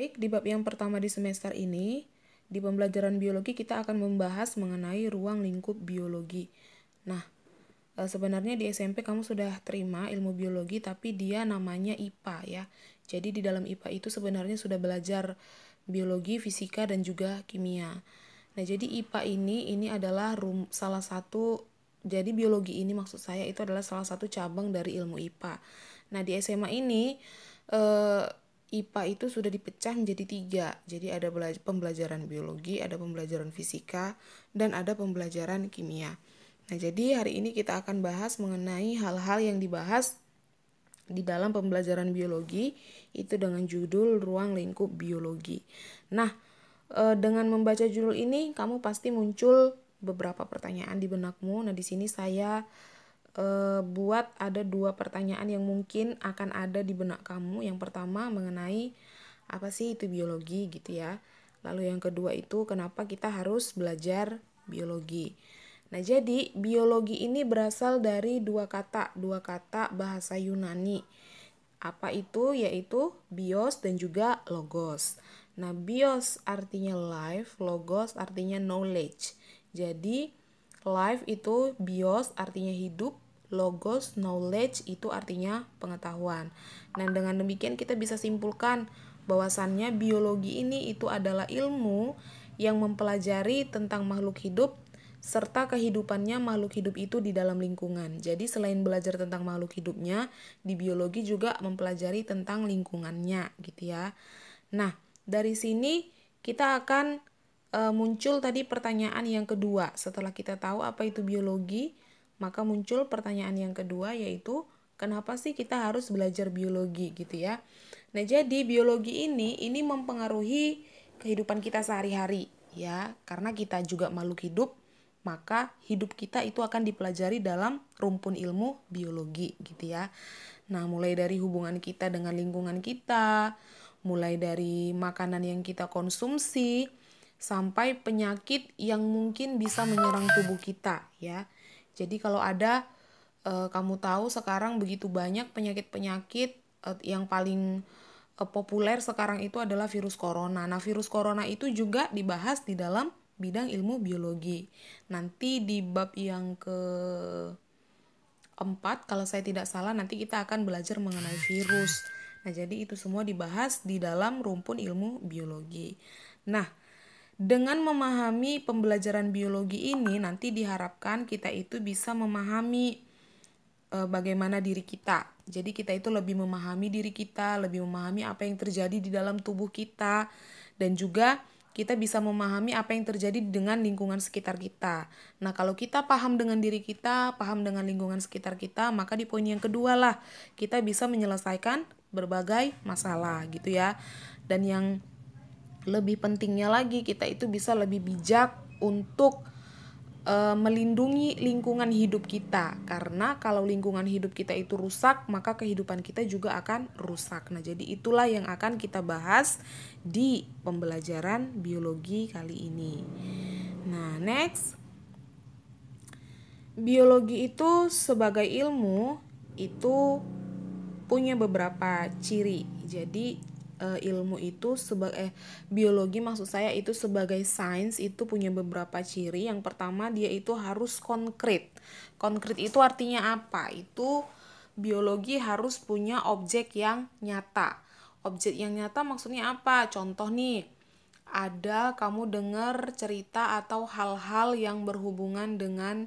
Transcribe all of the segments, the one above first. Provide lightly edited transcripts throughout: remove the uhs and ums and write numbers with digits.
Baik, di bab yang pertama di semester ini, di pembelajaran biologi kita akan membahas mengenai ruang lingkup biologi. Nah, sebenarnya di SMP kamu sudah terima ilmu biologi, tapi dia namanya IPA ya. Jadi di dalam IPA itu sebenarnya sudah belajar biologi, fisika, dan juga kimia. Nah, jadi IPA ini adalah salah satu, jadi biologi ini maksud saya itu adalah salah satu cabang dari ilmu IPA. Nah, di SMA ini IPA itu sudah dipecah menjadi 3. Jadi ada pembelajaran biologi, ada pembelajaran fisika, dan ada pembelajaran kimia. Nah, jadi hari ini kita akan bahas mengenai hal-hal yang dibahas di dalam pembelajaran biologi itu dengan judul ruang lingkup biologi. Nah, dengan membaca judul ini kamu pasti muncul beberapa pertanyaan di benakmu. Nah, di sini saya buat ada 2 pertanyaan yang mungkin akan ada di benak kamu. Yang pertama mengenai apa sih itu biologi gitu ya. Lalu yang kedua itu kenapa kita harus belajar biologi. Nah, jadi biologi ini berasal dari dua kata bahasa Yunani. Apa itu? Yaitu bios dan juga logos. Nah, bios artinya life, logos artinya knowledge. Jadi, life itu bios artinya hidup, logos knowledge itu artinya pengetahuan. Nah, dengan demikian kita bisa simpulkan bahwasannya biologi ini itu adalah ilmu yang mempelajari tentang makhluk hidup serta kehidupannya makhluk hidup itu di dalam lingkungan. Jadi selain belajar tentang makhluk hidupnya, di biologi juga mempelajari tentang lingkungannya gitu ya. Nah, dari sini kita akan muncul tadi pertanyaan yang kedua. Setelah kita tahu apa itu biologi, maka muncul pertanyaan yang kedua yaitu kenapa sih kita harus belajar biologi gitu ya. Nah, jadi biologi ini mempengaruhi kehidupan kita sehari-hari ya, karena kita juga makhluk hidup, maka hidup kita itu akan dipelajari dalam rumpun ilmu biologi gitu ya. Nah, mulai dari hubungan kita dengan lingkungan kita, mulai dari makanan yang kita konsumsi, sampai penyakit yang mungkin bisa menyerang tubuh kita ya. Jadi kalau ada kamu tahu sekarang begitu banyak penyakit-penyakit yang paling populer sekarang itu adalah virus corona. Nah, virus corona itu juga dibahas di dalam bidang ilmu biologi. Nanti di bab yang keempat, kalau saya tidak salah, nanti kita akan belajar mengenai virus. Nah, jadi itu semua dibahas di dalam rumpun ilmu biologi. Nah, dengan memahami pembelajaran biologi ini, nanti diharapkan kita itu bisa memahami bagaimana diri kita. Jadi kita itu lebih memahami diri kita, lebih memahami apa yang terjadi di dalam tubuh kita, dan juga kita bisa memahami apa yang terjadi dengan lingkungan sekitar kita. Nah, kalau kita paham dengan diri kita, paham dengan lingkungan sekitar kita, maka di poin yang kedua lah kita bisa menyelesaikan berbagai masalah gitu ya. Dan yang lebih pentingnya lagi, kita itu bisa lebih bijak untuk melindungi lingkungan hidup kita, karena kalau lingkungan hidup kita itu rusak, maka kehidupan kita juga akan rusak. Nah, jadi itulah yang akan kita bahas di pembelajaran biologi kali ini. Nah, next, biologi itu sebagai ilmu itu punya beberapa ciri. Jadi ilmu itu biologi maksud saya itu sebagai sains itu punya beberapa ciri. Yang pertama, dia itu harus konkret. Konkret itu artinya apa? Itu biologi harus punya objek yang nyata. Objek yang nyata maksudnya apa? Contoh nih, ada kamu dengar cerita atau hal-hal yang berhubungan dengan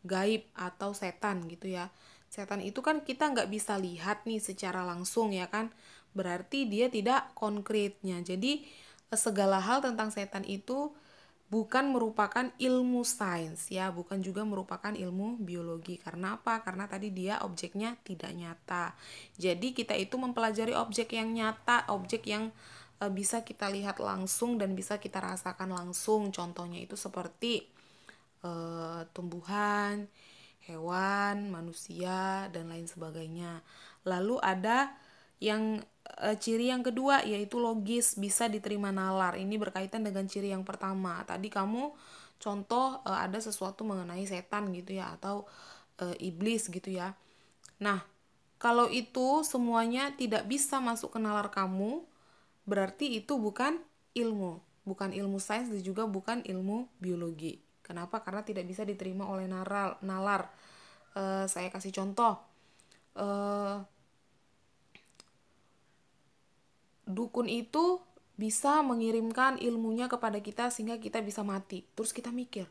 gaib atau setan gitu ya. Setan itu kan kita nggak bisa lihat nih secara langsung ya kan, berarti dia tidak konkretnya. Jadi segala hal tentang setan itu bukan merupakan ilmu sains ya, bukan juga merupakan ilmu biologi. Karena apa? Karena tadi dia objeknya tidak nyata. Jadi kita itu mempelajari objek yang nyata, objek yang bisa kita lihat langsung dan bisa kita rasakan langsung. Contohnya itu seperti tumbuhan, hewan, manusia, dan lain sebagainya. Lalu ada yang ciri yang kedua yaitu logis, bisa diterima nalar. Ini berkaitan dengan ciri yang pertama. Tadi kamu contoh ada sesuatu mengenai setan gitu ya, atau iblis gitu ya. Nah, kalau itu semuanya tidak bisa masuk ke nalar kamu, berarti itu bukan ilmu sains dan juga bukan ilmu biologi. Kenapa? Karena tidak bisa diterima oleh nalar. Saya kasih contoh. Dukun itu bisa mengirimkan ilmunya kepada kita sehingga kita bisa mati. Terus kita mikir,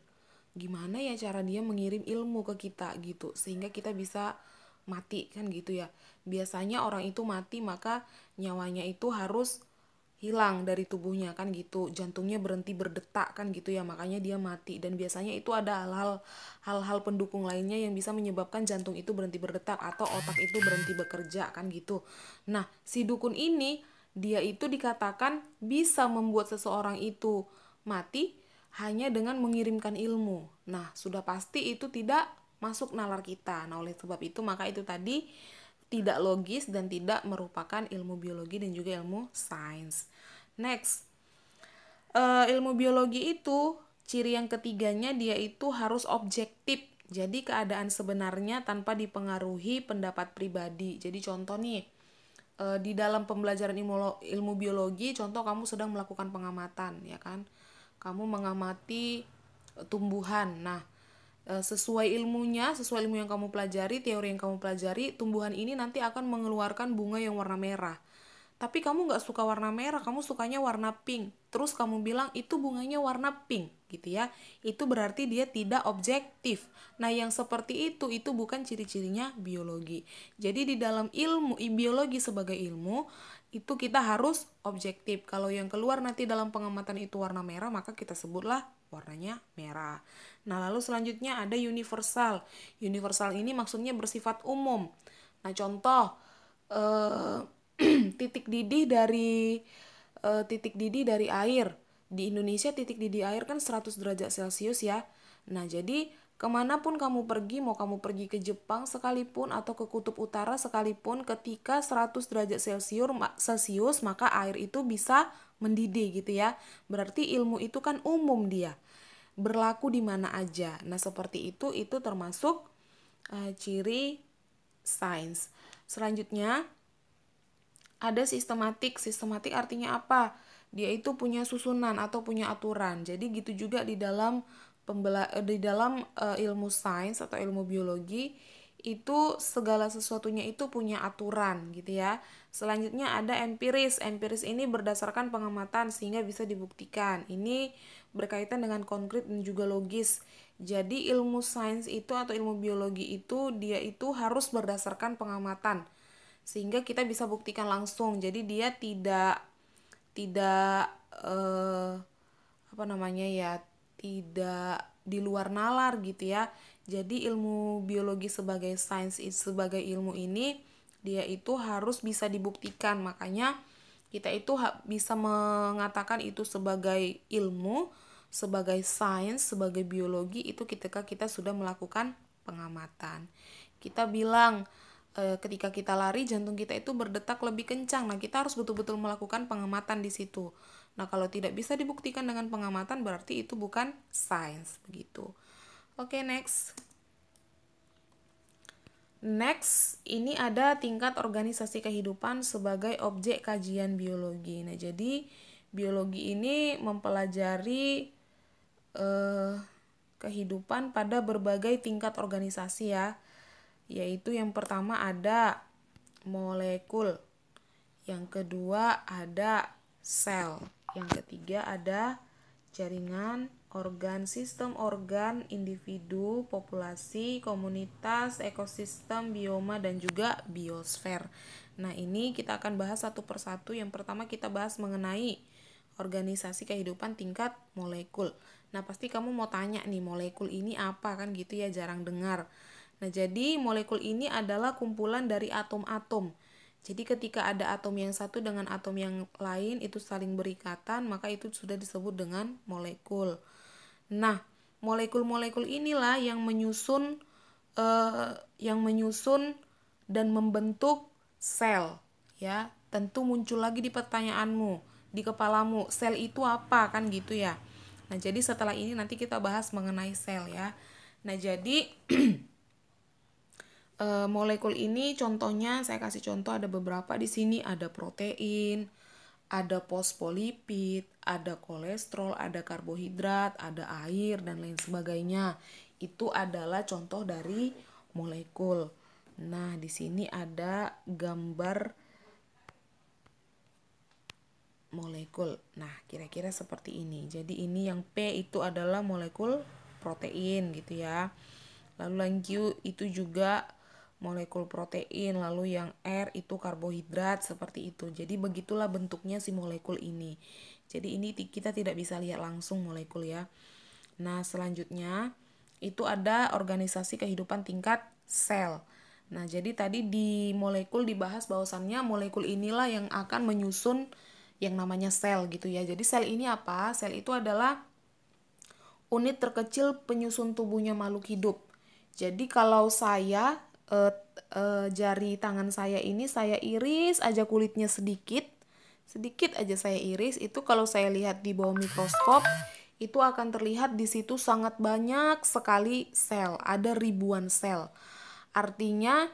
gimana ya cara dia mengirim ilmu ke kita gitu sehingga kita bisa mati kan gitu ya. Biasanya orang itu mati maka nyawanya itu harus hilang dari tubuhnya kan gitu, jantungnya berhenti berdetak kan gitu ya, makanya dia mati. Dan biasanya itu ada hal-hal pendukung lainnya yang bisa menyebabkan jantung itu berhenti berdetak atau otak itu berhenti bekerja kan gitu. Nah, si dukun ini dia itu dikatakan bisa membuat seseorang itu mati hanya dengan mengirimkan ilmu. Nah, sudah pasti itu tidak masuk nalar kita. Nah, oleh sebab itu maka itu tadi tidak logis dan tidak merupakan ilmu biologi dan juga ilmu sains. Next, ilmu biologi itu ciri yang ketiganya dia itu harus objektif. Jadi keadaan sebenarnya tanpa dipengaruhi pendapat pribadi. Jadi contoh nih, di dalam pembelajaran ilmu biologi, contoh kamu sedang melakukan pengamatan, ya kan? Kamu mengamati tumbuhan. Nah, sesuai ilmunya, sesuai ilmu yang kamu pelajari, teori yang kamu pelajari, tumbuhan ini nanti akan mengeluarkan bunga yang warna merah. Tapi kamu nggak suka warna merah, kamu sukanya warna pink. Terus kamu bilang itu bunganya warna pink, gitu ya. Itu berarti dia tidak objektif. Nah, yang seperti itu bukan ciri-cirinya biologi. Jadi di dalam ilmu biologi sebagai ilmu, itu kita harus objektif. Kalau yang keluar nanti dalam pengamatan itu warna merah, maka kita sebutlah warnanya merah. Nah, lalu selanjutnya ada universal. Universal ini maksudnya bersifat umum. Nah, contoh titik didih dari air. Di Indonesia titik didih air kan 100 derajat Celcius ya. Nah, jadi kemanapun kamu pergi, mau kamu pergi ke Jepang sekalipun atau ke kutub utara sekalipun, ketika 100 derajat Celcius maka air itu bisa mendidih gitu ya. Berarti ilmu itu kan umum dia, berlaku di mana aja. Nah, seperti itu termasuk ciri sains. Selanjutnya ada sistematik. Sistematik artinya apa? Dia itu punya susunan atau punya aturan. Jadi gitu juga di dalam ilmu sains atau ilmu biologi itu segala sesuatunya itu punya aturan gitu ya. Selanjutnya ada empiris. Empiris ini berdasarkan pengamatan sehingga bisa dibuktikan. Ini berkaitan dengan konkret dan juga logis. Jadi ilmu sains itu atau ilmu biologi itu dia itu harus berdasarkan pengamatan sehingga kita bisa buktikan langsung. Jadi dia tidak tidak di luar nalar gitu ya. Jadi ilmu biologi sebagai sains, sebagai ilmu ini dia itu harus bisa dibuktikan. Makanya kita itu bisa mengatakan itu sebagai ilmu, sebagai sains, sebagai biologi itu ketika kita sudah melakukan pengamatan. Kita bilang ketika kita lari jantung kita itu berdetak lebih kencang. Nah, kita harus betul-betul melakukan pengamatan di situ. Nah, kalau tidak bisa dibuktikan dengan pengamatan berarti itu bukan sains begitu. Oke, next. Next, ini ada tingkat organisasi kehidupan sebagai objek kajian biologi. Nah, jadi biologi ini mempelajari kehidupan pada berbagai tingkat organisasi ya. Yaitu yang pertama ada molekul, yang kedua ada sel, yang ketiga ada jaringan, organ, sistem organ, individu, populasi, komunitas, ekosistem, bioma, dan juga biosfer. Nah, ini kita akan bahas satu persatu. Yang pertama kita bahas mengenai organisasi kehidupan tingkat molekul. Nah, pasti kamu mau tanya nih, molekul ini apa kan gitu ya, jarang dengar. Nah, jadi molekul ini adalah kumpulan dari atom-atom. Jadi ketika ada atom yang satu dengan atom yang lain itu saling berikatan, maka itu sudah disebut dengan molekul. Nah, molekul-molekul inilah yang menyusun dan membentuk sel. Ya, tentu muncul lagi di pertanyaanmu, di kepalamu, sel itu apa kan gitu ya. Nah, jadi setelah ini nanti kita bahas mengenai sel ya. Nah, jadi molekul ini contohnya saya kasih contoh ada beberapa di sini, ada protein, ada fosfolipid, ada kolesterol, ada karbohidrat, ada air, dan lain sebagainya. Itu adalah contoh dari molekul. Nah, di sini ada gambar molekul. Nah, kira-kira seperti ini. Jadi ini yang P itu adalah molekul protein gitu ya. Lalu yang Q itu juga molekul protein, lalu yang R itu karbohidrat, seperti itu. Jadi begitulah bentuknya si molekul ini. Jadi ini kita tidak bisa lihat langsung molekul ya. Nah, selanjutnya itu ada organisasi kehidupan tingkat sel. Nah, jadi tadi di molekul dibahas bahwasannya molekul inilah yang akan menyusun yang namanya sel gitu ya. Jadi sel ini apa? Sel itu adalah unit terkecil penyusun tubuhnya makhluk hidup. Jadi kalau saya jari tangan saya ini saya iris aja kulitnya sedikit aja saya iris, itu kalau saya lihat di bawah mikroskop itu akan terlihat di situ sangat banyak sekali sel, ada ribuan sel. Artinya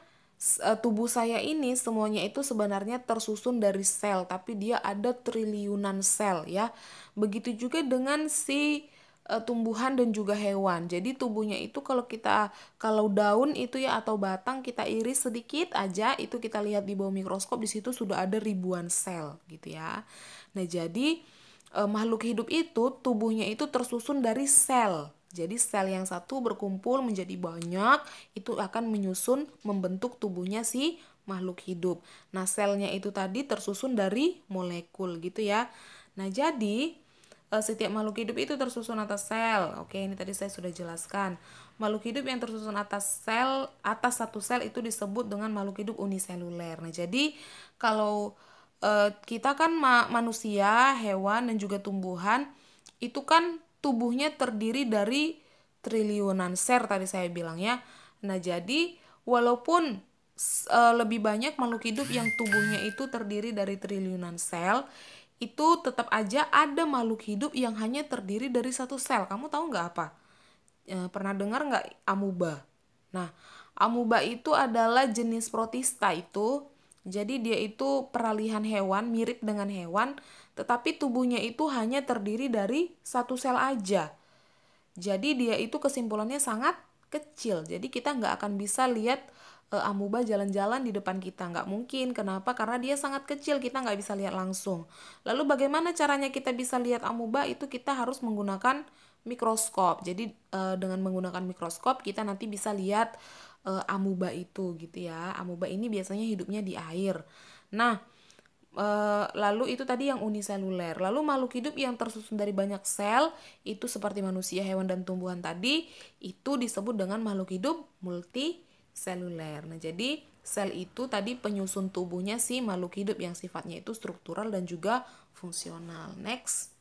tubuh saya ini semuanya itu sebenarnya tersusun dari sel, tapi dia ada triliunan sel ya. Begitu juga dengan si tumbuhan dan juga hewan. Jadi tubuhnya itu kalau daun itu ya atau batang kita iris sedikit aja, itu kita lihat di bawah mikroskop, di situ sudah ada ribuan sel gitu ya. Nah, jadi makhluk hidup itu tubuhnya itu tersusun dari sel. Jadi sel yang satu berkumpul menjadi banyak, itu akan menyusun membentuk tubuhnya si makhluk hidup. Nah, selnya itu tadi tersusun dari molekul gitu ya. Nah, jadi setiap makhluk hidup itu tersusun atas sel. Oke, ini tadi saya sudah jelaskan. Makhluk hidup yang tersusun atas satu sel itu disebut dengan makhluk hidup uniseluler. Nah, jadi kalau kita kan manusia, hewan, dan juga tumbuhan, itu kan tubuhnya terdiri dari triliunan sel tadi saya bilang ya. Nah, jadi walaupun lebih banyak makhluk hidup yang tubuhnya itu terdiri dari triliunan sel, itu tetap aja ada makhluk hidup yang hanya terdiri dari satu sel. Kamu tahu nggak apa? Pernah dengar nggak amuba? Nah, amuba itu adalah jenis protista itu. Jadi dia itu peralihan hewan, mirip dengan hewan, tetapi tubuhnya itu hanya terdiri dari satu sel aja. Jadi dia itu kesimpulannya sangat kecil. Jadi kita nggak akan bisa lihat amuba jalan-jalan di depan kita. Nggak mungkin. Kenapa? Karena dia sangat kecil, kita nggak bisa lihat langsung. Lalu bagaimana caranya kita bisa lihat amuba? Itu kita harus menggunakan mikroskop. Jadi dengan menggunakan mikroskop kita nanti bisa lihat amuba itu gitu ya. Amuba ini biasanya hidupnya di air. Nah, lalu itu tadi yang uniseluler. Lalu makhluk hidup yang tersusun dari banyak sel itu seperti manusia, hewan, dan tumbuhan tadi itu disebut dengan makhluk hidup multiseluler. Nah, jadi sel itu tadi penyusun tubuhnya si makhluk hidup yang sifatnya itu struktural dan juga fungsional. Next.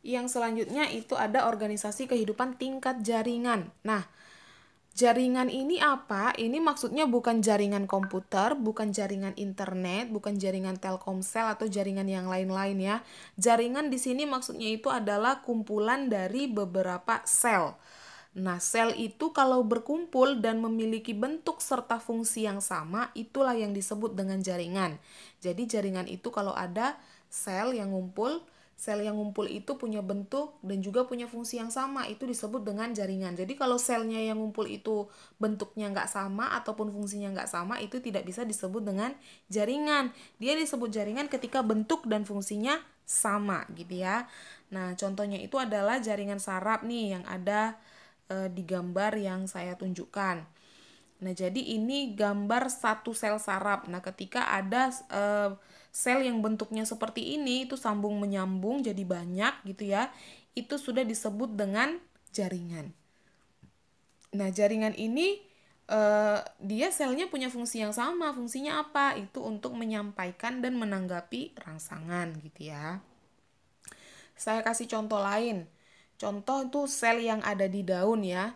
Yang selanjutnya itu ada organisasi kehidupan tingkat jaringan. Nah, jaringan ini apa? Ini maksudnya bukan jaringan komputer, bukan jaringan internet, bukan jaringan Telkomsel atau jaringan yang lain-lain ya. Jaringan di sini maksudnya itu adalah kumpulan dari beberapa sel. Nah, sel itu kalau berkumpul dan memiliki bentuk serta fungsi yang sama, itulah yang disebut dengan jaringan. Jadi jaringan itu kalau ada sel yang ngumpul itu punya bentuk dan juga punya fungsi yang sama, itu disebut dengan jaringan. Jadi kalau selnya yang ngumpul itu bentuknya nggak sama ataupun fungsinya nggak sama, itu tidak bisa disebut dengan jaringan. Dia disebut jaringan ketika bentuk dan fungsinya sama gitu ya. Nah, contohnya itu adalah jaringan saraf nih yang ada di gambar yang saya tunjukkan. Nah, jadi ini gambar satu sel saraf. Nah, ketika ada sel yang bentuknya seperti ini, itu sambung menyambung jadi banyak gitu ya, itu sudah disebut dengan jaringan. Nah, jaringan ini dia selnya punya fungsi yang sama. Fungsinya apa? Itu untuk menyampaikan dan menanggapi rangsangan gitu ya. Saya kasih contoh lain. Contoh itu sel yang ada di daun ya.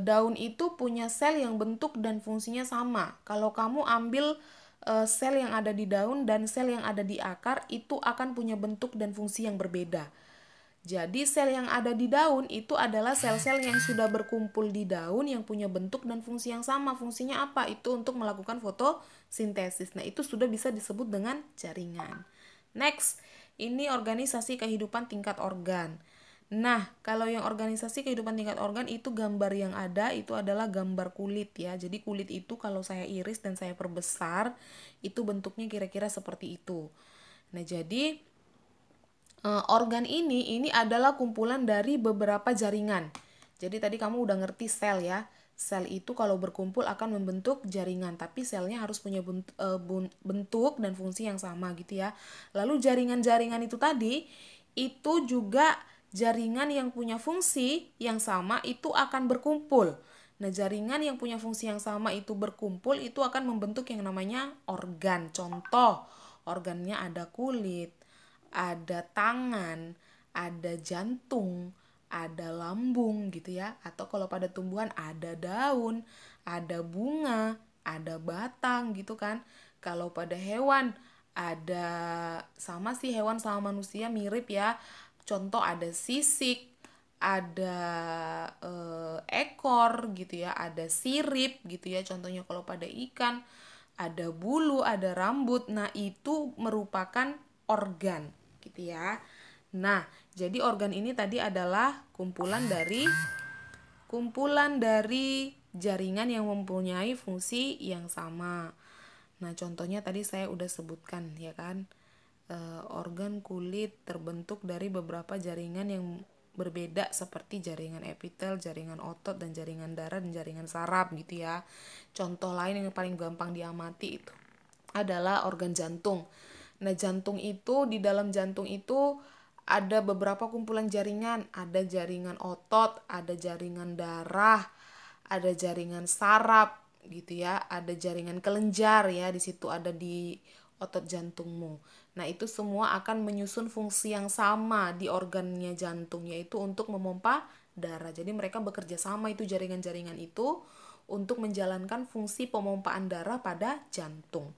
Daun itu punya sel yang bentuk dan fungsinya sama. Kalau kamu ambil sel yang ada di daun dan sel yang ada di akar, itu akan punya bentuk dan fungsi yang berbeda. Jadi sel yang ada di daun itu adalah sel-sel yang sudah berkumpul di daun yang punya bentuk dan fungsi yang sama. Fungsinya apa? Itu untuk melakukan fotosintesis. Nah, itu sudah bisa disebut dengan jaringan. Next, ini organisasi kehidupan tingkat organ. Nah, kalau yang organisasi kehidupan tingkat organ itu gambar yang ada itu adalah gambar kulit ya. Jadi kulit itu kalau saya iris dan saya perbesar, itu bentuknya kira-kira seperti itu. Nah, jadi organ ini adalah kumpulan dari beberapa jaringan. Jadi tadi kamu udah ngerti sel ya. Sel itu kalau berkumpul akan membentuk jaringan, tapi selnya harus punya bentuk dan fungsi yang sama gitu ya. Lalu jaringan-jaringan itu tadi itu juga jaringan yang punya fungsi yang sama itu akan berkumpul. Nah, jaringan yang punya fungsi yang sama itu berkumpul itu akan membentuk yang namanya organ. Contoh, organnya ada kulit, ada tangan, ada jantung, ada lambung gitu ya. Atau kalau pada tumbuhan ada daun, ada bunga, ada batang gitu kan. Kalau pada hewan ada, sama sih hewan sama manusia mirip ya. Contoh ada sisik, ada ekor gitu ya, ada sirip gitu ya. Contohnya kalau pada ikan ada bulu, ada rambut. Nah, itu merupakan organ gitu ya. Nah, jadi organ ini tadi adalah kumpulan dari jaringan yang mempunyai fungsi yang sama. Nah, contohnya tadi saya udah sebutkan ya kan. Organ kulit terbentuk dari beberapa jaringan yang berbeda seperti jaringan epitel, jaringan otot, dan jaringan darah, dan jaringan saraf gitu ya. Contoh lain yang paling gampang diamati itu adalah organ jantung. Nah, jantung itu, di dalam jantung itu ada beberapa kumpulan jaringan. Ada jaringan otot, ada jaringan darah, ada jaringan saraf gitu ya, ada jaringan kelenjar ya, di situ ada di otot jantungmu. Nah, itu semua akan menyusun fungsi yang sama di organnya jantung, yaitu untuk memompa darah. Jadi mereka bekerja sama itu jaringan-jaringan itu untuk menjalankan fungsi pemompaan darah pada jantung.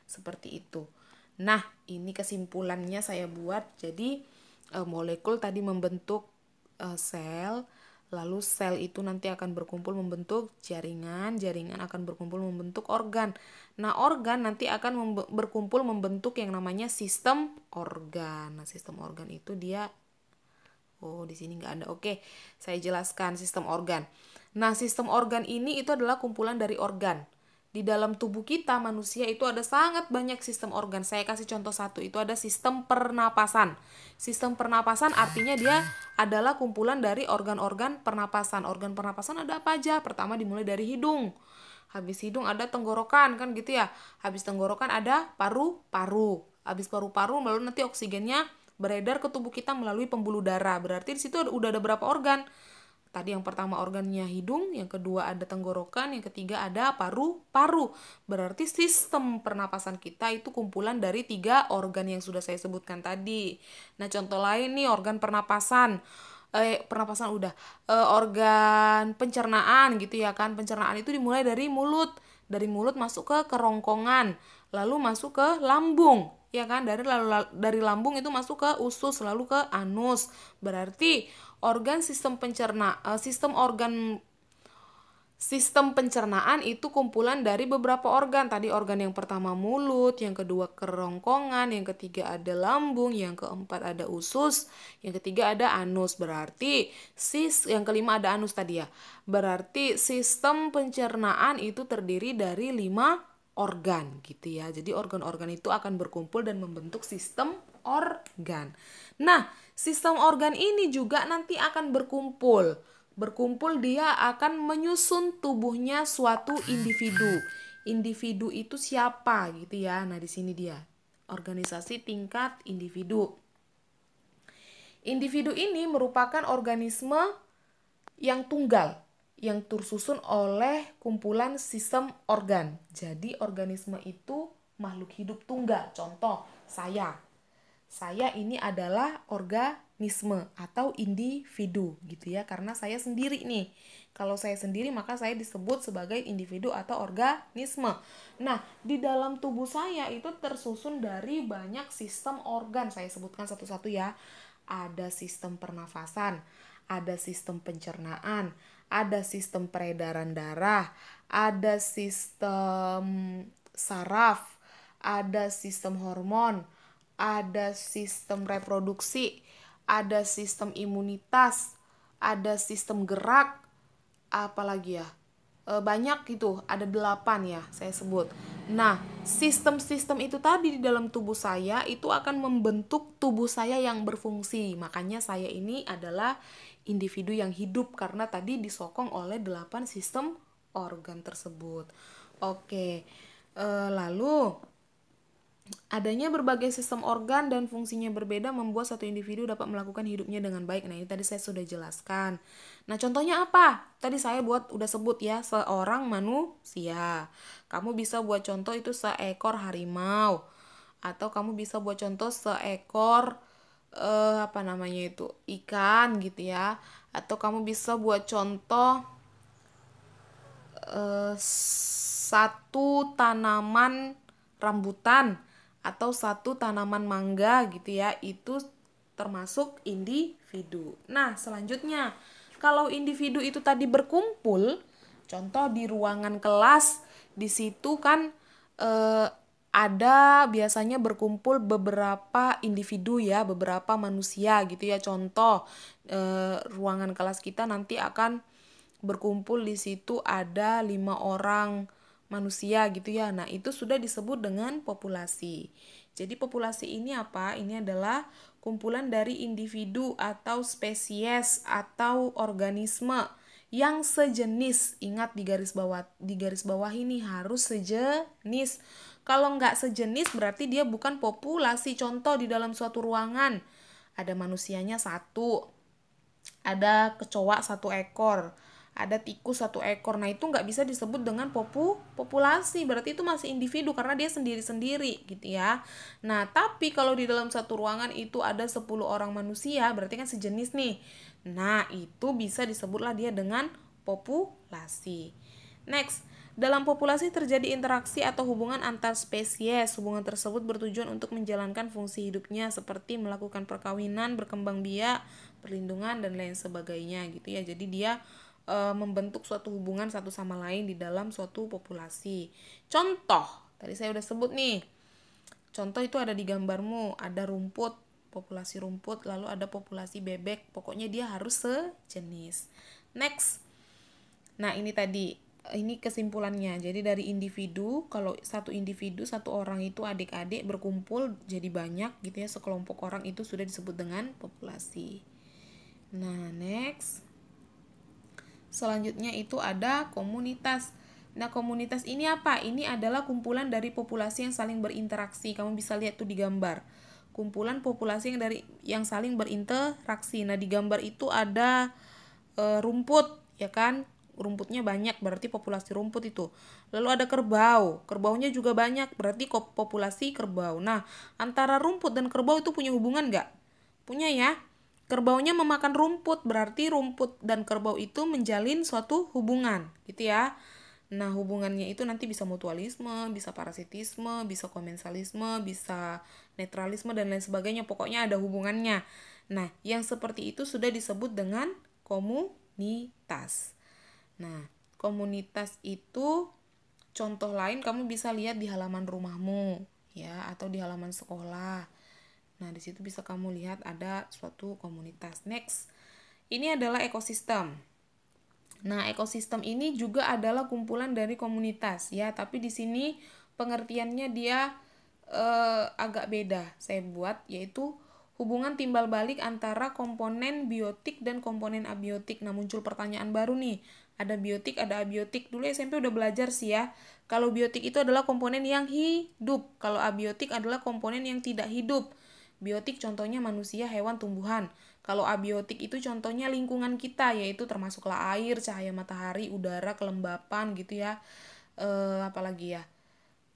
Seperti itu. Nah, ini kesimpulannya saya buat. Jadi molekul tadi membentuk sel, lalu sel itu nanti akan berkumpul membentuk jaringan, jaringan akan berkumpul membentuk organ. Nah, organ nanti akan berkumpul membentuk yang namanya sistem organ. Nah, sistem organ itu dia, oh di sini nggak ada. Oke, saya jelaskan sistem organ. Nah, sistem organ ini itu adalah kumpulan dari organ. Di dalam tubuh kita manusia itu ada sangat banyak sistem organ. Saya kasih contoh satu, itu ada sistem pernapasan. Sistem pernapasan artinya dia adalah kumpulan dari organ-organ pernapasan. Organ pernapasan ada apa aja? Pertama dimulai dari hidung. Habis hidung ada tenggorokan kan gitu ya. Habis tenggorokan ada paru-paru. Habis paru-paru lalu nanti oksigennya beredar ke tubuh kita melalui pembuluh darah. Berarti di situ udah ada berapa organ? Tadi yang pertama organnya hidung, yang kedua ada tenggorokan, yang ketiga ada paru-paru. Berarti sistem pernapasan kita itu kumpulan dari 3 organ yang sudah saya sebutkan tadi. Nah, contoh lain nih organ pernapasan. Organ pencernaan gitu ya kan. Pencernaan itu dimulai dari mulut. Dari mulut masuk ke kerongkongan, lalu masuk ke lambung. Ya kan, dari lambung itu masuk ke usus lalu ke anus. Berarti sistem pencernaan itu kumpulan dari beberapa organ. Tadi organ yang pertama mulut, yang kedua kerongkongan, yang ketiga ada lambung, yang keempat ada usus, yang ketiga ada anus. Berarti yang kelima ada anus tadi ya. Berarti sistem pencernaan itu terdiri dari 5 organ gitu ya. Jadi organ-organ itu akan berkumpul dan membentuk sistem organ. Nah, sistem organ ini juga nanti akan berkumpul. Berkumpul dia akan menyusun tubuhnya suatu individu. Individu itu siapa gitu ya. Nah, di sini dia. Organisasi tingkat individu. Individu ini merupakan organisme yang tunggal, yang tersusun oleh kumpulan sistem organ. Jadi organisme itu makhluk hidup tunggal. Contoh, saya. Saya ini adalah organisme atau individu gitu ya, karena saya sendiri nih. Kalau saya sendiri maka saya disebut sebagai individu atau organisme. Nah, di dalam tubuh saya itu tersusun dari banyak sistem organ. Saya sebutkan satu-satu ya. Ada sistem pernafasan, ada sistem pencernaan, ada sistem peredaran darah, ada sistem saraf, ada sistem hormon, ada sistem reproduksi, ada sistem imunitas, ada sistem gerak, apalagi ya, banyak gitu, ada 8 ya saya sebut. Nah, sistem-sistem itu tadi di dalam tubuh saya itu akan membentuk tubuh saya yang berfungsi. Makanya saya ini adalah individu yang hidup karena tadi disokong oleh 8 sistem organ tersebut. Oke, lalu adanya berbagai sistem organ dan fungsinya berbeda membuat satu individu dapat melakukan hidupnya dengan baik. Nah, ini tadi saya sudah jelaskan. Nah, contohnya apa? Tadi saya udah sebut ya, seorang manusia. Kamu bisa buat contoh itu seekor harimau. Atau kamu bisa buat contoh seekor ikan gitu ya. Atau kamu bisa buat contoh satu tanaman rambutan atau satu tanaman mangga gitu ya, itu termasuk individu. Nah, selanjutnya kalau individu itu tadi berkumpul, contoh di ruangan kelas, di situ kan ada biasanya berkumpul beberapa individu ya, beberapa manusia gitu ya. Contoh ruangan kelas kita nanti akan berkumpul, di situ ada 5 orang manusia gitu ya. Nah, itu sudah disebut dengan populasi. Jadi populasi ini apa? Ini adalah kumpulan dari individu atau spesies atau organisme yang sejenis. Ingat di garis bawah ini harus sejenis. Kalau nggak sejenis berarti dia bukan populasi. Contoh di dalam suatu ruangan ada manusianya 1, ada kecoa 1 ekor, ada tikus 1 ekor. Nah, itu nggak bisa disebut dengan populasi, berarti itu masih individu karena dia sendiri-sendiri gitu ya. Nah, tapi kalau di dalam satu ruangan itu ada 10 orang manusia, berarti kan sejenis nih. Nah, itu bisa disebutlah dia dengan populasi. Next, dalam populasi terjadi interaksi atau hubungan antar spesies. Hubungan tersebut bertujuan untuk menjalankan fungsi hidupnya seperti melakukan perkawinan, berkembang biak, perlindungan, dan lain sebagainya gitu ya. Jadi dia membentuk suatu hubungan satu sama lain di dalam suatu populasi. Contoh, tadi saya udah sebut nih. Contoh itu ada di gambarmu, ada rumput, populasi rumput, lalu ada populasi bebek. Pokoknya dia harus sejenis. Next. Nah, ini tadi, ini kesimpulannya. Jadi dari individu, kalau satu individu, satu orang itu adik-adik berkumpul jadi banyak gitu ya, sekelompok orang itu sudah disebut dengan populasi. Nah, next. Selanjutnya itu ada komunitas. Nah, komunitas ini apa? Ini adalah kumpulan dari populasi yang saling berinteraksi. Kamu bisa lihat tuh di gambar. Kumpulan populasi yang saling berinteraksi. Nah, di gambar itu ada rumput, ya kan? Rumputnya banyak, berarti populasi rumput itu. Lalu ada kerbau. Kerbaunya juga banyak, berarti populasi kerbau. Nah, antara rumput dan kerbau itu punya hubungan nggak? Punya ya. Kerbaunya memakan rumput, berarti rumput dan kerbau itu menjalin suatu hubungan, gitu ya. Nah, hubungannya itu nanti bisa mutualisme, bisa parasitisme, bisa komensalisme, bisa netralisme, dan lain sebagainya. Pokoknya ada hubungannya. Nah, yang seperti itu sudah disebut dengan komunitas. Nah, komunitas itu contoh lain kamu bisa lihat di halaman rumahmu, ya, atau di halaman sekolah. Nah, di situ bisa kamu lihat ada suatu komunitas. Next, ini adalah ekosistem. Nah, ekosistem ini juga adalah kumpulan dari komunitas, ya. Tapi di sini pengertiannya dia agak beda. Saya buat yaitu hubungan timbal balik antara komponen biotik dan komponen abiotik. Nah, muncul pertanyaan baru nih. Ada biotik, ada abiotik. Dulu SMP udah belajar sih ya. Kalau biotik itu adalah komponen yang hidup. Kalau abiotik adalah komponen yang tidak hidup. Biotik contohnya manusia, hewan, tumbuhan. Kalau abiotik itu contohnya lingkungan kita, yaitu termasuklah air, cahaya matahari, udara, kelembapan gitu ya. Apalagi ya?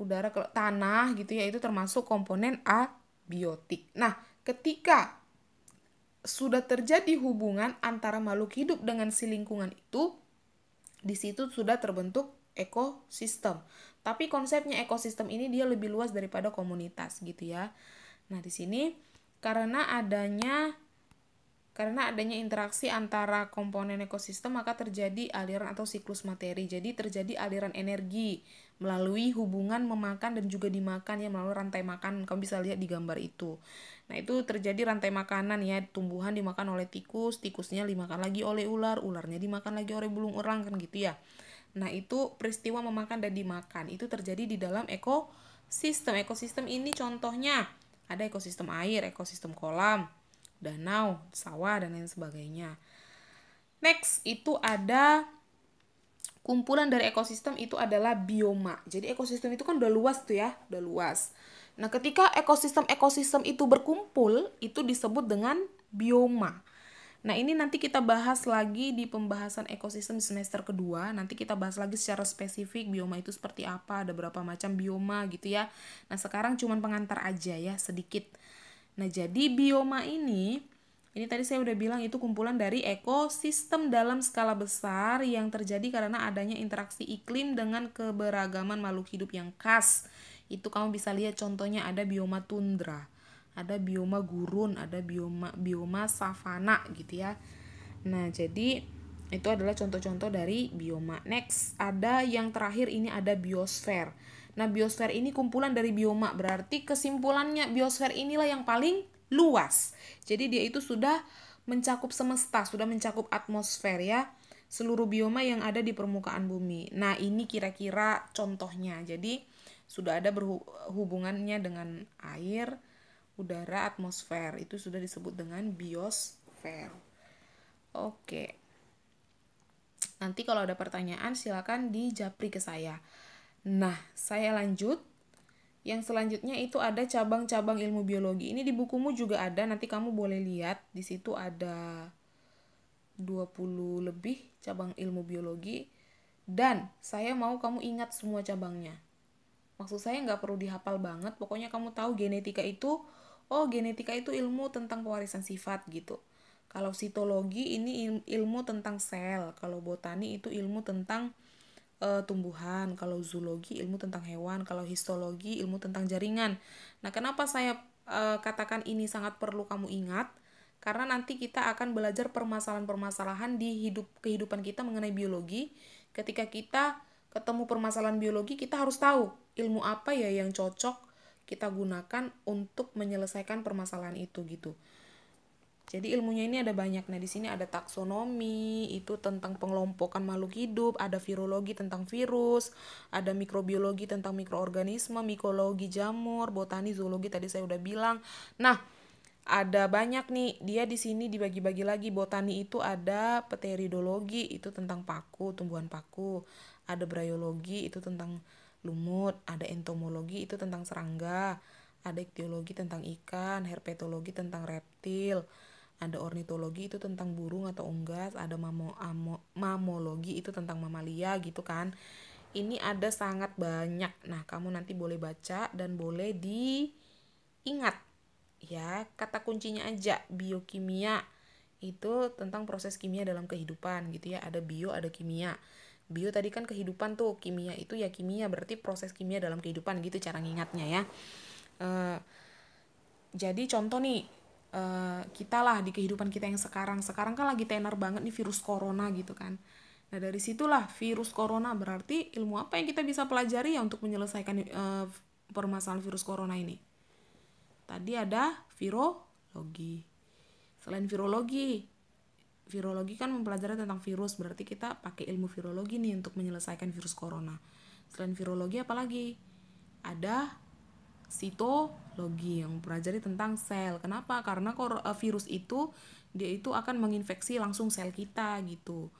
Udara, tanah gitu ya, itu termasuk komponen abiotik. Nah, ketika sudah terjadi hubungan antara makhluk hidup dengan si lingkungan itu, di situ sudah terbentuk ekosistem. Tapi konsepnya ekosistem ini dia lebih luas daripada komunitas gitu ya. Nah, di sini karena adanya Karena adanya interaksi antara komponen ekosistem maka terjadi aliran atau siklus materi. Jadi terjadi aliran energi melalui hubungan memakan dan juga dimakan ya, melalui rantai makan. Kamu bisa lihat di gambar itu. Nah, itu terjadi rantai makanan ya, tumbuhan dimakan oleh tikus, tikusnya dimakan lagi oleh ular, ularnya dimakan lagi oleh burung elang kan gitu ya. Nah, itu peristiwa memakan dan dimakan. Itu terjadi di dalam ekosistem. Ekosistem ini contohnya ada ekosistem air, ekosistem kolam, danau, sawah, dan lain sebagainya. Next, itu ada kumpulan dari ekosistem itu adalah bioma. Jadi ekosistem itu kan udah luas tuh ya, udah luas. Nah, ketika ekosistem itu berkumpul, itu disebut dengan bioma. Nah, ini nanti kita bahas lagi di pembahasan ekosistem semester kedua. Nanti kita bahas lagi secara spesifik bioma itu seperti apa, ada berapa macam bioma gitu ya. Nah, sekarang cuman pengantar aja ya, sedikit. Nah, jadi bioma ini tadi saya udah bilang itu kumpulan dari ekosistem dalam skala besar yang terjadi karena adanya interaksi iklim dengan keberagaman makhluk hidup yang khas. Itu kamu bisa lihat contohnya ada bioma tundra, ada bioma gurun, ada bioma savana gitu ya. Nah, jadi itu adalah contoh-contoh dari bioma. Next, ada yang terakhir ini ada biosfer. Nah, biosfer ini kumpulan dari bioma, berarti kesimpulannya biosfer inilah yang paling luas. Jadi dia itu sudah mencakup semesta, sudah mencakup atmosfer ya, seluruh bioma yang ada di permukaan bumi. Nah, ini kira-kira contohnya. Jadi sudah ada berhubungannya dengan air, udara, atmosfer. Itu sudah disebut dengan biosfer. Oke. Nanti kalau ada pertanyaan silakan dijapri ke saya. Nah, saya lanjut. Yang selanjutnya itu ada cabang-cabang ilmu biologi. Ini di bukumu juga ada, nanti kamu boleh lihat. Di situ ada 20 lebih cabang ilmu biologi. Dan saya mau kamu ingat semua cabangnya. Maksud saya nggak perlu dihafal banget, pokoknya kamu tahu genetika itu, oh genetika itu ilmu tentang pewarisan sifat gitu. Kalau sitologi ini ilmu tentang sel, kalau botani itu ilmu tentang tumbuhan, kalau zoologi ilmu tentang hewan, kalau histologi ilmu tentang jaringan. Nah, kenapa saya katakan ini sangat perlu kamu ingat? Karena nanti kita akan belajar permasalahan-permasalahan di kehidupan kita mengenai biologi. Ketika kita ketemu permasalahan biologi, kita harus tahu ilmu apa ya yang cocok kita gunakan untuk menyelesaikan permasalahan itu gitu. Jadi ilmunya ini ada banyak. Nah, di sini ada taksonomi, itu tentang pengelompokan makhluk hidup, ada virologi tentang virus, ada mikrobiologi tentang mikroorganisme, mikologi jamur, botani, zoologi tadi saya udah bilang. Nah, ada banyak nih. Dia di sini dibagi-bagi lagi. Botani itu ada pteridologi, itu tentang paku, tumbuhan paku. Ada bryologi, itu tentang lumut. Ada entomologi, itu tentang serangga. Ada ikthyologi tentang ikan, herpetologi tentang reptil. Ada ornitologi itu tentang burung atau unggas, ada mamologi itu tentang mamalia gitu kan. Ini ada sangat banyak. Nah, kamu nanti boleh baca dan boleh diingat. Ya, kata kuncinya aja biokimia. Itu tentang proses kimia dalam kehidupan gitu ya. Ada bio, ada kimia. Bio tadi kan kehidupan tuh, kimia itu ya kimia, berarti proses kimia dalam kehidupan gitu cara ngingatnya ya. Jadi contoh nih, kita lah di kehidupan kita yang sekarang kan lagi tenar banget nih virus corona gitu kan. Nah, dari situlah virus corona, berarti ilmu apa yang kita bisa pelajari ya untuk menyelesaikan permasalahan virus corona ini. Tadi ada virologi. Selain virologi kan mempelajari tentang virus, berarti kita pakai ilmu virologi nih untuk menyelesaikan virus corona. Selain virologi apalagi? Ada sitologi yang mempelajari tentang sel. Kenapa? Karena virus itu dia itu akan menginfeksi langsung sel kita gitu.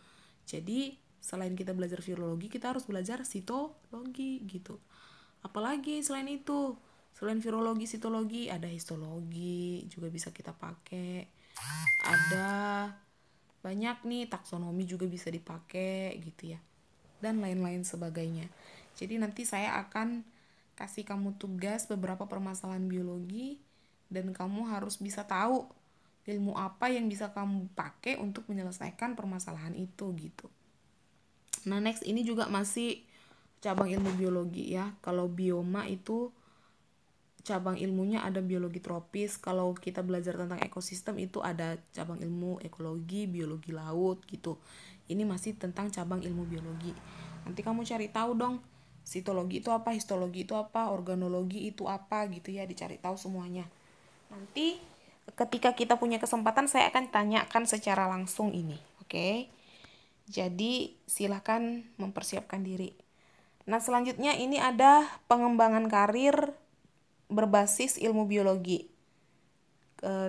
Jadi selain kita belajar virologi, kita harus belajar sitologi gitu. Apalagi selain itu, selain virologi, sitologi, ada histologi juga bisa kita pakai. Ada banyak nih, taksonomi juga bisa dipakai gitu ya. Dan lain-lain sebagainya. Jadi nanti saya akan kasih kamu tugas beberapa permasalahan biologi dan kamu harus bisa tahu ilmu apa yang bisa kamu pakai untuk menyelesaikan permasalahan itu gitu. Nah, next ini juga masih cabang ilmu biologi ya. Kalau bioma itu cabang ilmunya ada biologi tropis. Kalau kita belajar tentang ekosistem itu ada cabang ilmu ekologi, biologi laut gitu. Ini masih tentang cabang ilmu biologi. Nanti kamu cari tahu dong, sitologi itu apa, histologi itu apa, organologi itu apa gitu ya, dicari tahu semuanya. Nanti ketika kita punya kesempatan saya akan tanyakan secara langsung ini, oke? Jadi silahkan mempersiapkan diri. Nah selanjutnya ini ada pengembangan karir berbasis ilmu biologi.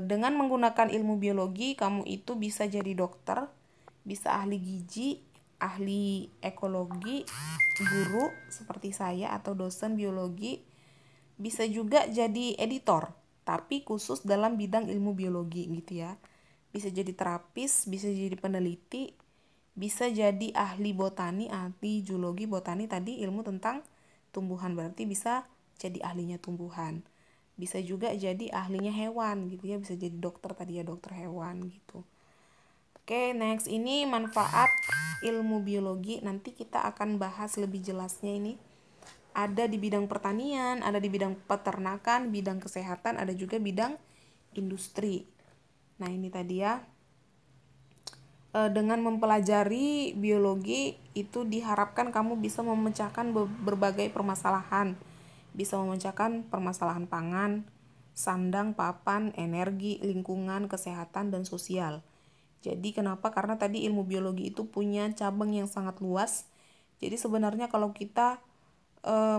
Dengan menggunakan ilmu biologi, kamu itu bisa jadi dokter, bisa ahli gizi, ahli ekologi, guru seperti saya atau dosen biologi, bisa juga jadi editor, tapi khusus dalam bidang ilmu biologi gitu ya. Bisa jadi terapis, bisa jadi peneliti, bisa jadi ahli botani, ahli zoologi, botani tadi ilmu tentang tumbuhan, berarti bisa jadi ahlinya tumbuhan. Bisa juga jadi ahlinya hewan gitu ya, bisa jadi dokter tadi ya, dokter hewan gitu. Oke, next ini manfaat ilmu biologi. Nanti kita akan bahas lebih jelasnya ini. Ada di bidang pertanian, ada di bidang peternakan, bidang kesehatan, ada juga bidang industri. Nah, ini tadi ya. Dengan mempelajari biologi itu diharapkan kamu bisa memecahkan berbagai permasalahan. Bisa memecahkan permasalahan pangan, sandang, papan, energi, lingkungan, kesehatan, dan sosial. Jadi kenapa? Karena tadi ilmu biologi itu punya cabang yang sangat luas. Jadi sebenarnya kalau kita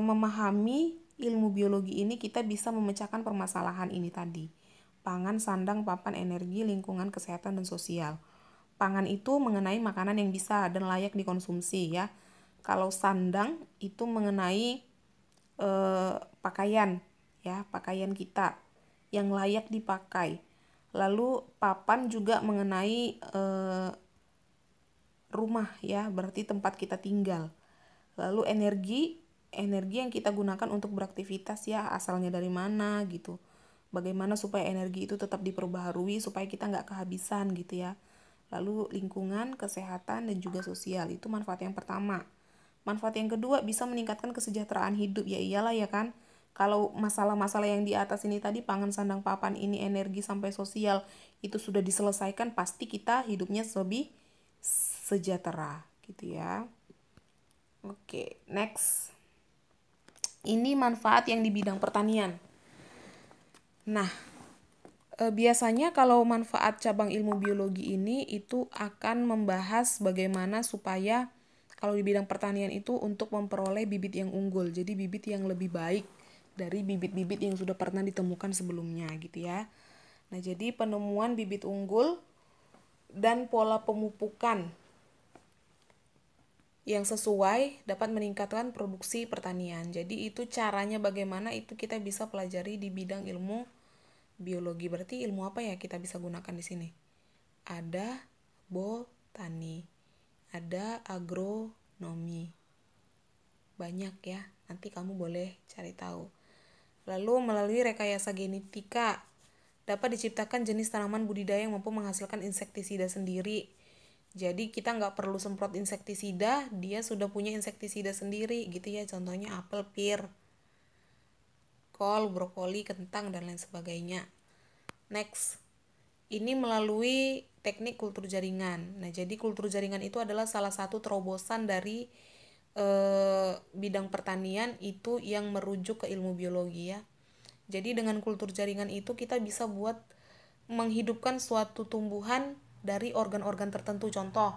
memahami ilmu biologi ini, kita bisa memecahkan permasalahan ini tadi. Pangan, sandang, papan, energi, lingkungan, kesehatan, dan sosial. Pangan itu mengenai makanan yang bisa dan layak dikonsumsi ya. Kalau sandang itu mengenai pakaian ya, pakaian kita yang layak dipakai. Lalu papan juga mengenai rumah ya, berarti tempat kita tinggal. Lalu energi yang kita gunakan untuk beraktivitas ya, asalnya dari mana gitu. Bagaimana supaya energi itu tetap diperbaharui supaya kita nggak kehabisan gitu ya. Lalu lingkungan, kesehatan, dan juga sosial, itu manfaat yang pertama. Manfaat yang kedua, bisa meningkatkan kesejahteraan hidup. Ya iyalah ya kan, kalau masalah-masalah yang di atas ini tadi, pangan, sandang, papan, ini energi sampai sosial, itu sudah diselesaikan, pasti kita hidupnya lebih sejahtera gitu ya. Oke, next. Ini manfaat yang di bidang pertanian. Nah, biasanya kalau manfaat cabang ilmu biologi ini itu akan membahas bagaimana supaya kalau di bidang pertanian itu untuk memperoleh bibit yang unggul, jadi bibit yang lebih baik dari bibit-bibit yang sudah pernah ditemukan sebelumnya gitu ya. Nah, jadi penemuan bibit unggul dan pola pemupukan yang sesuai dapat meningkatkan produksi pertanian. Jadi itu caranya bagaimana, itu kita bisa pelajari di bidang ilmu biologi. Berarti ilmu apa ya kita bisa gunakan di sini? Ada botani, ada agronomi. Banyak ya, nanti kamu boleh cari tahu. Lalu melalui rekayasa genetika dapat diciptakan jenis tanaman budidaya yang mampu menghasilkan insektisida sendiri. Jadi kita nggak perlu semprot insektisida, dia sudah punya insektisida sendiri gitu ya. Contohnya apel, pir, kol, brokoli, kentang, dan lain sebagainya. Next, ini melalui teknik kultur jaringan. Nah, jadi kultur jaringan itu adalah salah satu terobosan dari bidang pertanian itu yang merujuk ke ilmu biologi ya. Jadi dengan kultur jaringan itu kita bisa buat menghidupkan suatu tumbuhan dari organ-organ tertentu. Contoh,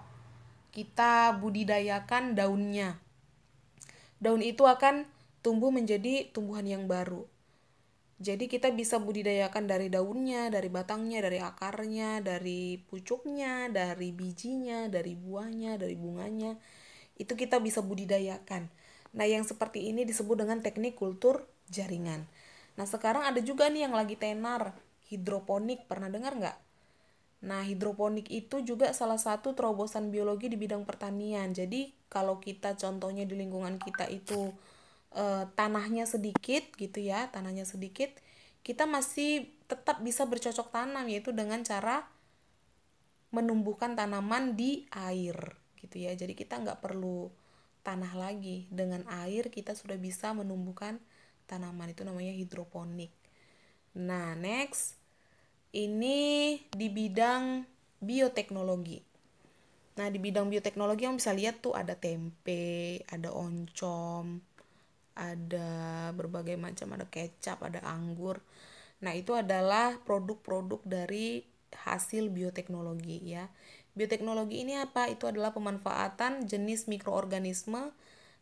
kita budidayakan daunnya. Daun itu akan tumbuh menjadi tumbuhan yang baru. Jadi kita bisa budidayakan dari daunnya, dari batangnya, dari akarnya, dari pucuknya, dari bijinya, dari buahnya, dari bunganya. Itu kita bisa budidayakan. Nah, yang seperti ini disebut dengan teknik kultur jaringan. Nah, sekarang ada juga nih yang lagi tenar, hidroponik. Pernah dengar nggak? Nah, hidroponik itu juga salah satu terobosan biologi di bidang pertanian. Jadi, kalau kita contohnya di lingkungan kita itu tanahnya sedikit gitu ya, tanahnya sedikit, kita masih tetap bisa bercocok tanam, yaitu dengan cara menumbuhkan tanaman di air gitu ya. Jadi kita nggak perlu tanah lagi, dengan air kita sudah bisa menumbuhkan tanaman, itu namanya hidroponik. Nah, next ini di bidang bioteknologi. Nah, di bidang bioteknologi yang bisa lihat tuh ada tempe, ada oncom, ada berbagai macam, ada kecap, ada anggur. Nah, itu adalah produk-produk dari hasil bioteknologi ya. Bioteknologi ini apa? Itu adalah pemanfaatan jenis mikroorganisme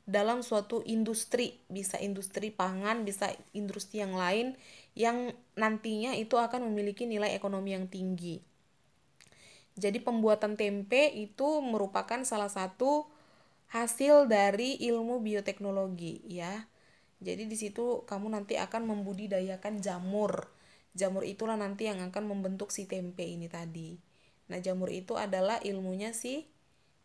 dalam suatu industri, bisa industri pangan, bisa industri yang lain yang nantinya itu akan memiliki nilai ekonomi yang tinggi. Jadi pembuatan tempe itu merupakan salah satu hasil dari ilmu bioteknologi ya. Jadi di situ kamu nanti akan membudidayakan jamur. Jamur itulah nanti yang akan membentuk si tempe ini tadi. Nah, jamur itu adalah ilmunya sih,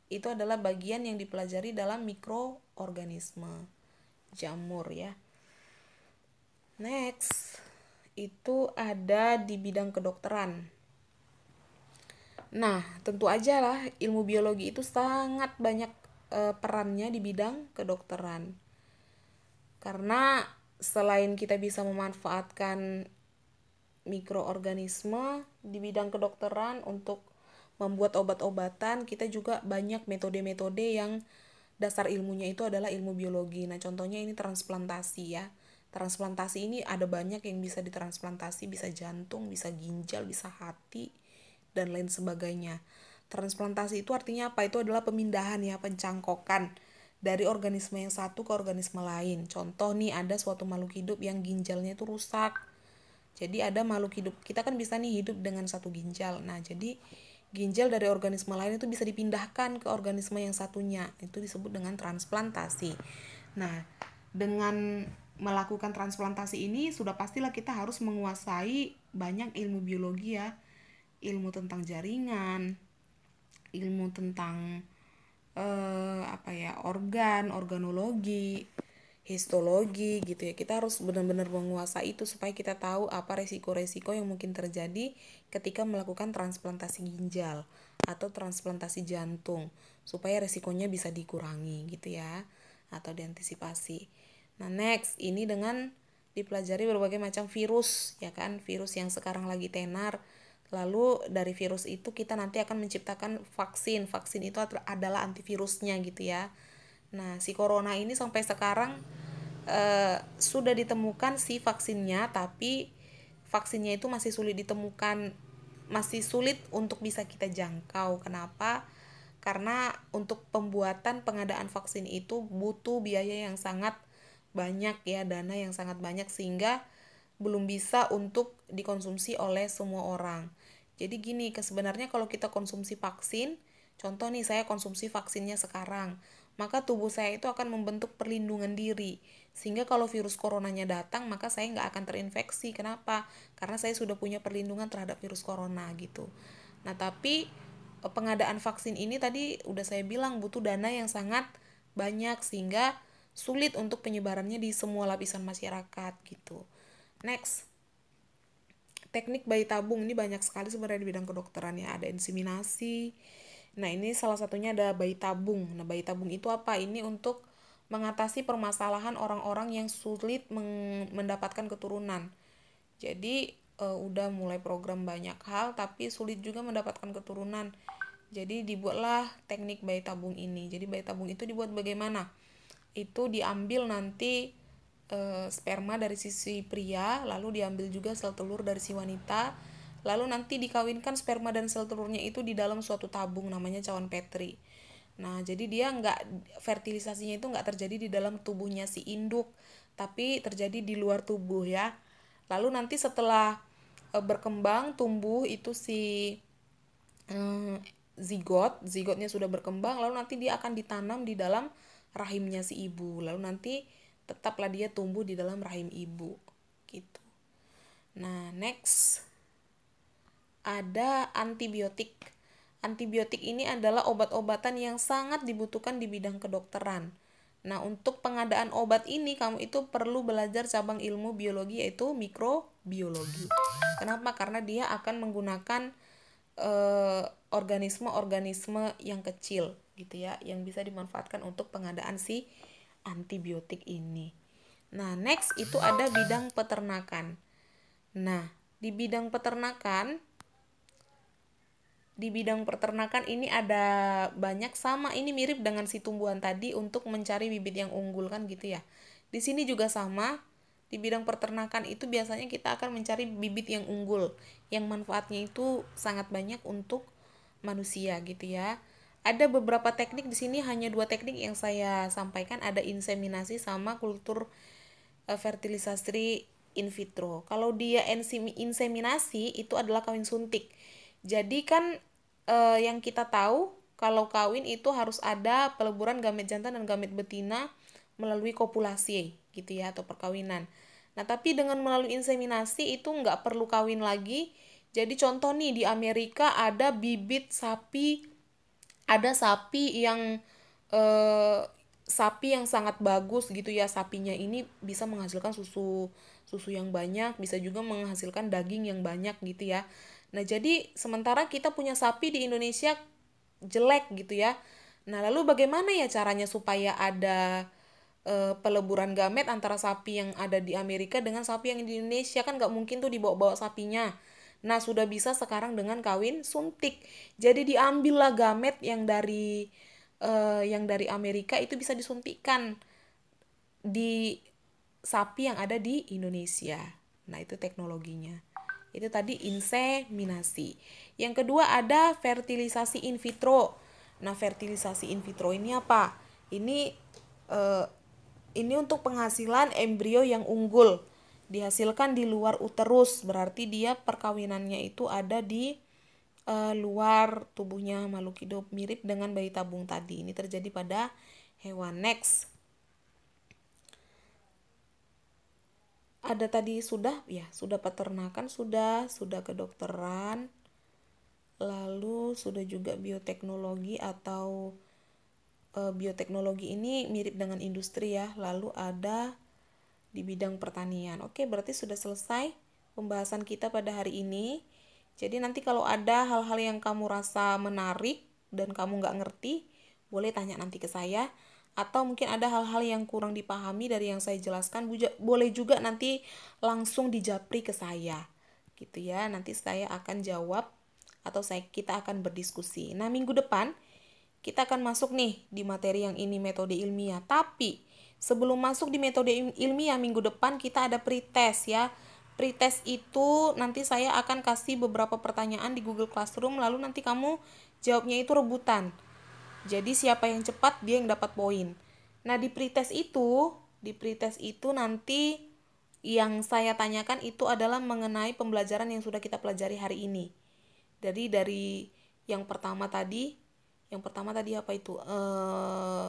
itu adalah bagian yang dipelajari dalam mikroorganisme jamur ya. Next, itu ada di bidang kedokteran. Nah, tentu aja lah ilmu biologi itu sangat banyak perannya di bidang kedokteran. Karena selain kita bisa memanfaatkan mikroorganisme di bidang kedokteran untuk membuat obat-obatan, kita juga banyak metode-metode yang dasar ilmunya itu adalah ilmu biologi. Nah, contohnya ini transplantasi ya. Transplantasi ini ada banyak yang bisa ditransplantasi, bisa jantung, bisa ginjal, bisa hati, dan lain sebagainya. Transplantasi itu artinya apa? Itu adalah pemindahan ya, pencangkokan dari organisme yang satu ke organisme lain. Contoh nih, ada suatu makhluk hidup yang ginjalnya itu rusak. Jadi ada makhluk hidup, kita kan bisa nih hidup dengan satu ginjal. Nah, jadi ginjal dari organisme lain itu bisa dipindahkan ke organisme yang satunya. Itu disebut dengan transplantasi. Nah, dengan melakukan transplantasi ini sudah pastilah kita harus menguasai banyak ilmu biologi ya. Ilmu tentang jaringan, ilmu tentang organ, organologi, histologi gitu ya. Kita harus benar-benar menguasai itu supaya kita tahu apa resiko-resiko yang mungkin terjadi ketika melakukan transplantasi ginjal atau transplantasi jantung, supaya resikonya bisa dikurangi gitu ya, atau diantisipasi. Nah, next ini dengan dipelajari berbagai macam virus ya kan, virus yang sekarang lagi tenar. Lalu dari virus itu kita nanti akan menciptakan vaksin. Vaksin itu adalah antivirusnya gitu ya. Nah, si corona ini sampai sekarang sudah ditemukan si vaksinnya, tapi vaksinnya itu masih sulit ditemukan, masih sulit untuk bisa kita jangkau. Kenapa? Karena untuk pembuatan pengadaan vaksin itu butuh biaya yang sangat banyak ya, dana yang sangat banyak, sehingga belum bisa untuk dikonsumsi oleh semua orang. Jadi gini, sebenarnya kalau kita konsumsi vaksin, contoh nih saya konsumsi vaksinnya sekarang, maka tubuh saya itu akan membentuk perlindungan diri. Sehingga kalau virus coronanya datang, maka saya nggak akan terinfeksi. Kenapa? Karena saya sudah punya perlindungan terhadap virus corona gitu. Nah, tapi pengadaan vaksin ini tadi udah saya bilang butuh dana yang sangat banyak, sehingga sulit untuk penyebarannya di semua lapisan masyarakat gitu. Next, teknik bayi tabung ini banyak sekali sebenarnya di bidang kedokteran ya. Ada inseminasi. Nah, ini salah satunya ada bayi tabung. Nah, bayi tabung itu apa? Ini untuk mengatasi permasalahan orang-orang yang sulit mendapatkan keturunan. Jadi udah mulai program banyak hal tapi sulit juga mendapatkan keturunan. Jadi dibuatlah teknik bayi tabung ini. Jadi bayi tabung itu dibuat bagaimana? Itu diambil nanti sperma dari sisi pria, lalu diambil juga sel telur dari si wanita, lalu nanti dikawinkan sperma dan sel telurnya itu di dalam suatu tabung namanya cawan Petri. Nah, jadi dia fertilisasinya itu nggak terjadi di dalam tubuhnya si induk, tapi terjadi di luar tubuh ya. Lalu nanti setelah berkembang tumbuh itu si zigotnya sudah berkembang, lalu nanti dia akan ditanam di dalam rahimnya si ibu, lalu nanti tetaplah dia tumbuh di dalam rahim ibu gitu. Nah, next ada antibiotik. Antibiotik ini adalah obat-obatan yang sangat dibutuhkan di bidang kedokteran. Nah, untuk pengadaan obat ini kamu itu perlu belajar cabang ilmu biologi, yaitu mikrobiologi. Kenapa? Karena dia akan menggunakan organisme-organisme yang kecil gitu ya, yang bisa dimanfaatkan untuk pengadaan si antibiotik ini. Nah, next itu ada bidang peternakan. Nah, di bidang peternakan ini ada banyak, sama ini mirip dengan si tumbuhan tadi untuk mencari bibit yang unggul kan gitu ya. Di sini juga sama, di bidang peternakan itu biasanya kita akan mencari bibit yang unggul, yang manfaatnya itu sangat banyak untuk manusia gitu ya. Ada beberapa teknik di sini, hanya 2 teknik yang saya sampaikan, ada inseminasi sama kultur fertilisasi in vitro. Kalau dia inseminasi itu adalah kawin suntik. Jadi kan yang kita tahu kalau kawin itu harus ada peleburan gamet jantan dan gamet betina melalui kopulasi gitu ya, atau perkawinan. Nah, tapi dengan melalui inseminasi itu nggak perlu kawin lagi. Jadi contoh nih, di Amerika ada bibit sapi, ada eh, sapi yang sangat bagus gitu ya. Sapinya ini bisa menghasilkan susu yang banyak, bisa juga menghasilkan daging yang banyak gitu ya. Nah, jadi sementara kita punya sapi di Indonesia jelek gitu ya. Nah, lalu bagaimana ya caranya supaya ada peleburan gamet antara sapi yang ada di Amerika dengan sapi yang di Indonesia? Kan nggak mungkin tuh dibawa-bawa sapinya. Nah, sudah bisa sekarang dengan kawin suntik. Jadi diambillah gamet yang dari Amerika, itu bisa disuntikkan di sapi yang ada di Indonesia. Nah, itu teknologinya. Itu tadi inseminasi. Yang kedua ada fertilisasi in vitro. Nah, fertilisasi in vitro ini apa? Ini untuk penghasilan embrio yang unggul. Dihasilkan di luar uterus, berarti dia perkawinannya itu ada di luar tubuhnya makhluk hidup, mirip dengan bayi tabung tadi. Ini terjadi pada hewan. Next. Ada tadi sudah peternakan, sudah kedokteran, lalu sudah juga bioteknologi atau bioteknologi ini mirip dengan industri ya. Lalu ada di bidang pertanian. Oke, berarti sudah selesai pembahasan kita pada hari ini. Jadi nanti kalau ada hal-hal yang kamu rasa menarik dan kamu nggak ngerti, boleh tanya nanti ke saya. Atau mungkin ada hal-hal yang kurang dipahami dari yang saya jelaskan, boleh juga nanti langsung dijapri ke saya. Gitu ya, nanti saya akan jawab atau kita akan berdiskusi. Nah, minggu depan kita akan masuk nih di materi yang ini, metode ilmiah. Tapi sebelum masuk di metode ilmiah, minggu depan kita ada pretest ya. Pretest itu nanti saya akan kasih beberapa pertanyaan di Google Classroom, lalu nanti kamu jawabnya itu rebutan. Jadi siapa yang cepat dia yang dapat poin. Nah, di pretest itu nanti yang saya tanyakan itu adalah mengenai pembelajaran yang sudah kita pelajari hari ini. Jadi dari yang pertama tadi apa itu?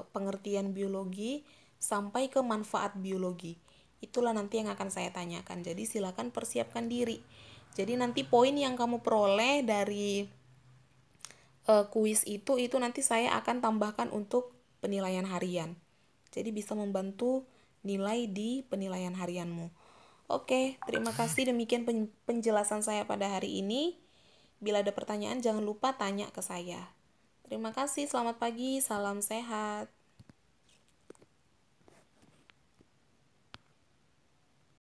Pengertian biologi sampai ke manfaat biologi. Itulah nanti yang akan saya tanyakan. Jadi silakan persiapkan diri. Jadi nanti poin yang kamu peroleh dari kuis itu nanti saya akan tambahkan untuk penilaian harian. Jadi bisa membantu nilai di penilaian harianmu. Oke, terima kasih, demikian penjelasan saya pada hari ini. Bila ada pertanyaan jangan lupa tanya ke saya. Terima kasih, selamat pagi, salam sehat.